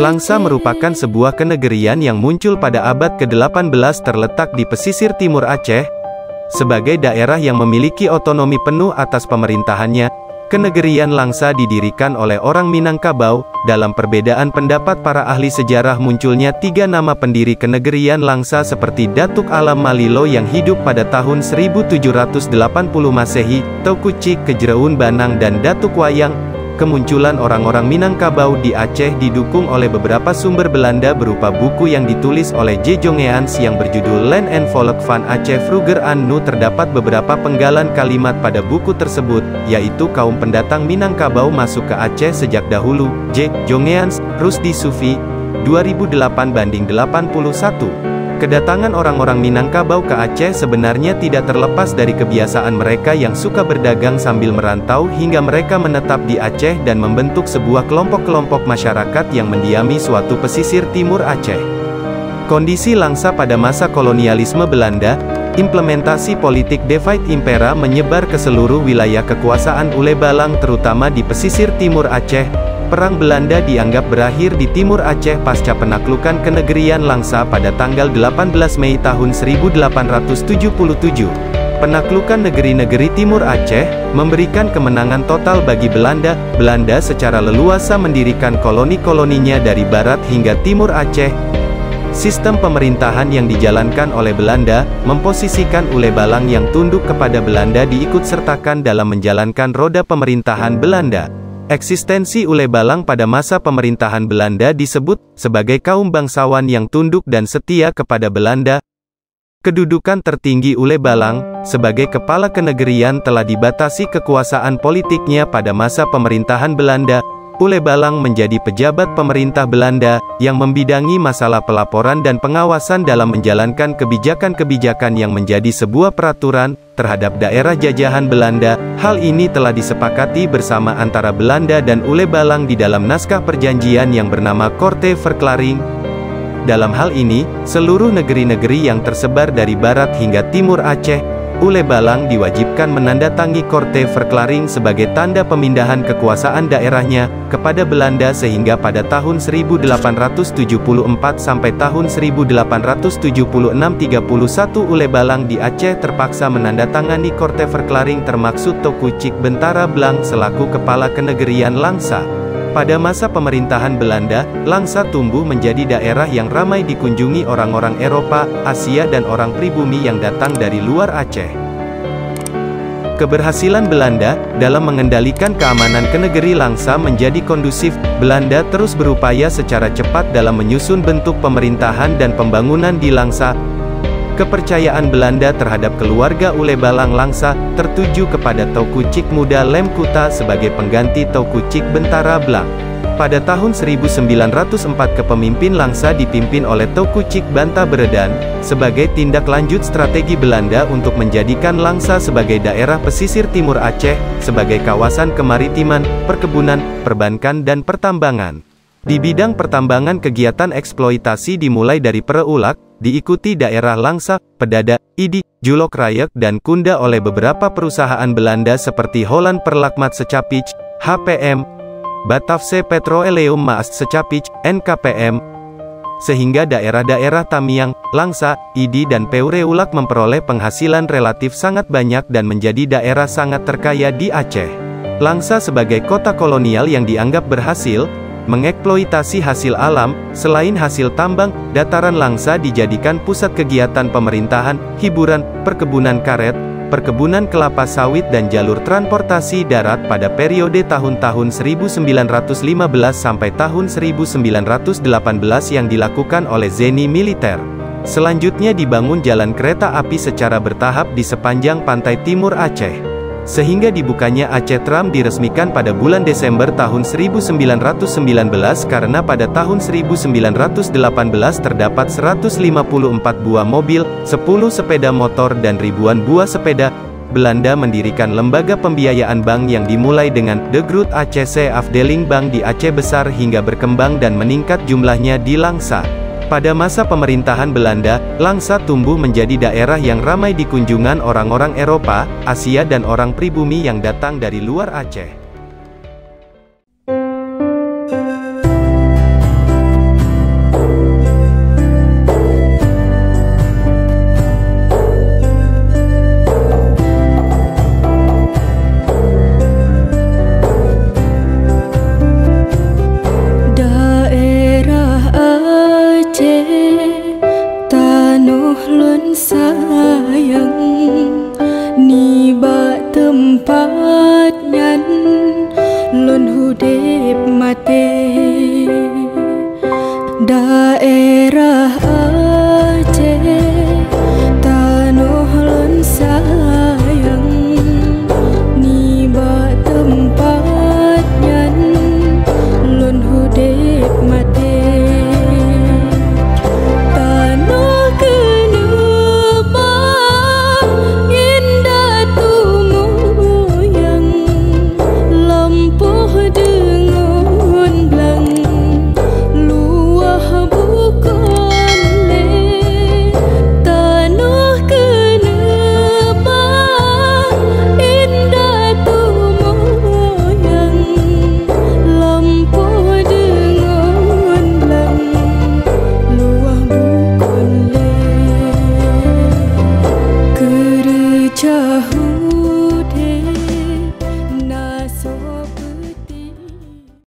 Langsa merupakan sebuah kenegerian yang muncul pada abad ke-18 terletak di pesisir timur Aceh. Sebagai daerah yang memiliki otonomi penuh atas pemerintahannya, kenegerian Langsa didirikan oleh orang Minangkabau. Dalam perbedaan pendapat para ahli sejarah munculnya 3 nama pendiri kenegerian Langsa seperti Datuk Alam Malilo yang hidup pada tahun 1780 Masehi, Teuku Cik Kejereun Banang dan Datuk Wayang. Kemunculan orang-orang Minangkabau di Aceh didukung oleh beberapa sumber Belanda berupa buku yang ditulis oleh J. Jongeans yang berjudul Land and Volk van Aceh Vroeger aan Nu. Terdapat beberapa penggalan kalimat pada buku tersebut, yaitu kaum pendatang Minangkabau masuk ke Aceh sejak dahulu. J. Jongeans, Rusdi Sufi, 2008/81. Kedatangan orang-orang Minangkabau ke Aceh sebenarnya tidak terlepas dari kebiasaan mereka yang suka berdagang sambil merantau hingga mereka menetap di Aceh dan membentuk sebuah kelompok-kelompok masyarakat yang mendiami suatu pesisir timur Aceh. Kondisi Langsa pada masa kolonialisme Belanda, implementasi politik divide impera menyebar ke seluruh wilayah kekuasaan Ule Balang terutama di pesisir timur Aceh. Perang Belanda dianggap berakhir di Timur Aceh pasca penaklukan kenegerian Langsa pada tanggal 18 Mei tahun 1877. Penaklukan negeri-negeri Timur Aceh memberikan kemenangan total bagi Belanda. Belanda secara leluasa mendirikan koloni-koloninya dari barat hingga Timur Aceh. Sistem pemerintahan yang dijalankan oleh Belanda memposisikan Ule Balang yang tunduk kepada Belanda diikutsertakan dalam menjalankan roda pemerintahan Belanda. Eksistensi Ule Balang pada masa pemerintahan Belanda disebut sebagai kaum bangsawan yang tunduk dan setia kepada Belanda. Kedudukan tertinggi Ule Balang sebagai kepala kenegerian telah dibatasi kekuasaan politiknya pada masa pemerintahan Belanda. Ule Balang menjadi pejabat pemerintah Belanda yang membidangi masalah pelaporan dan pengawasan dalam menjalankan kebijakan-kebijakan yang menjadi sebuah peraturan terhadap daerah jajahan Belanda. Hal ini telah disepakati bersama antara Belanda dan Ule Balang di dalam naskah perjanjian yang bernama Korte Verklaring. Dalam hal ini, seluruh negeri-negeri yang tersebar dari barat hingga timur Aceh, Ule Balang diwajibkan menandatangi Korte Verklaring sebagai tanda pemindahan kekuasaan daerahnya kepada Belanda sehingga pada tahun 1874 sampai tahun 1876 31 Ule Balang di Aceh terpaksa menandatangani Korte Verklaring termaksud Teuku Cik Bentara Blang selaku kepala kenegerian Langsa. Pada masa pemerintahan Belanda, Langsa tumbuh menjadi daerah yang ramai dikunjungi orang-orang Eropa, Asia dan orang pribumi yang datang dari luar Aceh. Keberhasilan Belanda dalam mengendalikan keamanan kenegeri Langsa menjadi kondusif. Belanda terus berupaya secara cepat dalam menyusun bentuk pemerintahan dan pembangunan di Langsa. Kepercayaan Belanda terhadap keluarga Ule Balang Langsa tertuju kepada Teuku Cik Muda Lem Kuta sebagai pengganti Teuku Cik Bentara Blang. Pada tahun 1904 kepemimpin Langsa dipimpin oleh Teuku Cik Banta Beredan, sebagai tindak lanjut strategi Belanda untuk menjadikan Langsa sebagai daerah pesisir timur Aceh, sebagai kawasan kemaritiman, perkebunan, perbankan dan pertambangan. Di bidang pertambangan kegiatan eksploitasi dimulai dari Pereulak, diikuti daerah Langsa, Pedada, Idi, Julok Rayek dan Kunda oleh beberapa perusahaan Belanda seperti Holland Perlakmat Secapich, HPM, Batavse Petroleum Maas Secapich, NKPM, sehingga daerah-daerah Tamiang, Langsa, Idi dan Pereulak memperoleh penghasilan relatif sangat banyak dan menjadi daerah sangat terkaya di Aceh. Langsa sebagai kota kolonial yang dianggap berhasil mengeksploitasi hasil alam. Selain hasil tambang, dataran Langsa dijadikan pusat kegiatan pemerintahan, hiburan, perkebunan karet, perkebunan kelapa sawit dan jalur transportasi darat pada periode tahun-tahun 1915 sampai tahun 1918 yang dilakukan oleh Zeni militer. Selanjutnya dibangun jalan kereta api secara bertahap di sepanjang pantai timur Aceh. Sehingga dibukanya Aceh Tram diresmikan pada bulan Desember tahun 1919 karena pada tahun 1918 terdapat 154 buah mobil, 10 sepeda motor dan ribuan buah sepeda. Belanda mendirikan lembaga pembiayaan bank yang dimulai dengan De Groot Acehse Afdeling Bank di Aceh Besar hingga berkembang dan meningkat jumlahnya di Langsa. Pada masa pemerintahan Belanda, Langsa tumbuh menjadi daerah yang ramai dikunjungan orang-orang Eropa, Asia dan orang pribumi yang datang dari luar Aceh. กัน